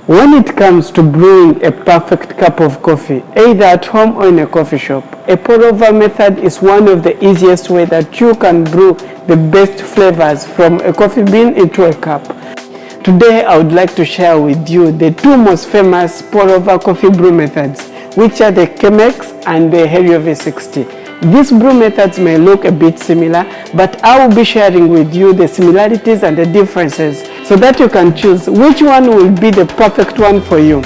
When it comes to brewing a perfect cup of coffee, either at home or in a coffee shop, a pour-over method is one of the easiest ways that you can brew the best flavors from a coffee bean into a cup. Today I would like to share with you the two most famous pour-over coffee brew methods, which are the Chemex and the Hario v60. These brew methods may look a bit similar, but I will be sharing with you the similarities and the differences so that you can choose which one will be the perfect one for you.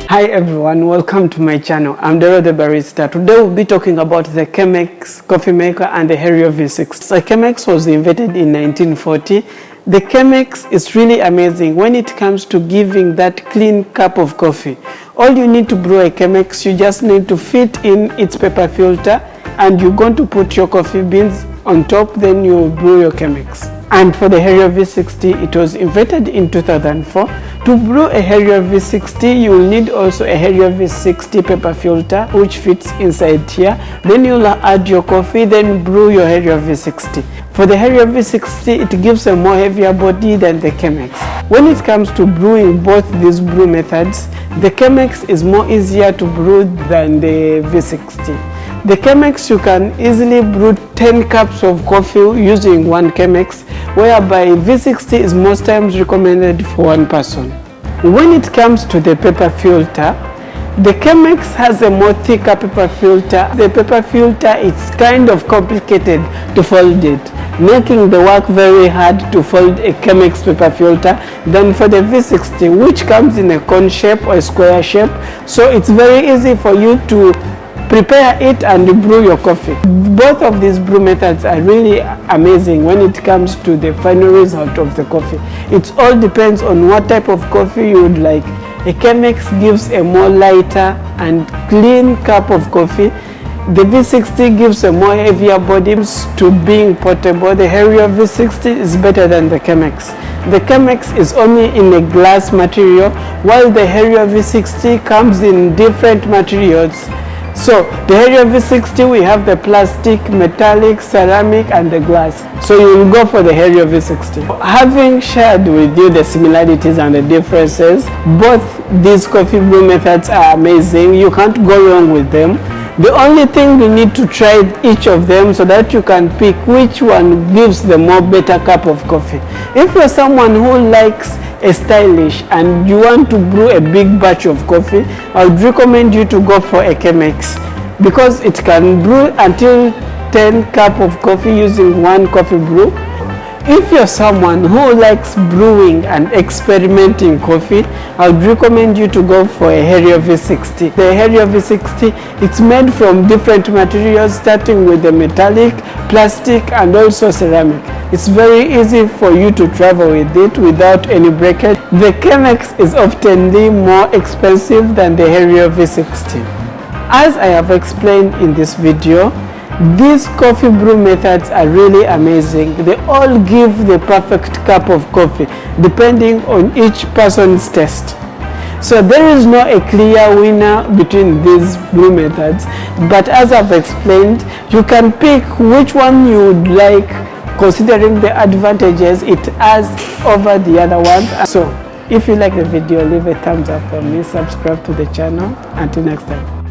Hi everyone, welcome to my channel. I'm Dero the Barista. Today we'll be talking about the Chemex coffee maker and the Hario v60. The Chemex was invented in 1940. The Chemex is really amazing when it comes to giving that clean cup of coffee. All you need to brew a Chemex, you just need to fit in its paper filter and you're going to put your coffee beans on top, then you brew your Chemex. And for the Hario v60, it was invented in 2004. To brew a Hario v60, you will need also a Hario v60 paper filter which fits inside here. Then you'll add your coffee, then brew your Hario v60. For the Hario v60, it gives a more heavier body than the Chemex. When it comes to brewing both these brew methods, the Chemex is more easier to brew than the v60. The Chemex, you can easily brew 10 cups of coffee using one Chemex, whereby v60 is most times recommended for one person. When it comes to the paper filter, the Chemex has a more thicker paper filter. The paper filter is kind of complicated to fold it, making the work very hard to fold a Chemex paper filter than for the v60, which comes in a cone shape or a square shape. So it's very easy for you to prepare it and brew your coffee. Both of these brew methods are really amazing when it comes to the final result of the coffee. It all depends on what type of coffee you would like. A Chemex gives a more lighter and clean cup of coffee. The v60 gives a more heavier body to being portable. The Hario v60 is better than the Chemex. The Chemex is only in a glass material, while the Hario v60 comes in different materials. So the Hario v60, we have the plastic, metallic, ceramic and the glass. So you will go for the Hario v60. Having shared with you the similarities and the differences, both these coffee brew methods are amazing. You can't go wrong with them. The only thing you need to try each of them so that you can pick which one gives the more better cup of coffee. If you're someone who likes a stylish and you want to brew a big batch of coffee, I would recommend you to go for a Chemex because it can brew until 10 cups of coffee using one coffee brew. If you're someone who likes brewing and experimenting coffee, I would recommend you to go for a Hario v60. The Hario v60, it's made from different materials starting with the metallic, plastic and also ceramic. It's very easy for you to travel with it without any breakage. The Chemex is oftenly more expensive than the Hario v60. As I have explained in this video, these coffee brew methods are really amazing. They all give the perfect cup of coffee depending on each person's taste. So there is no a clear winner between these brew methods, but as I've explained, you can pick which one you would like considering the advantages it has over the other ones. So if you like the video, leave a thumbs up for me, subscribe to the channel. Until next time.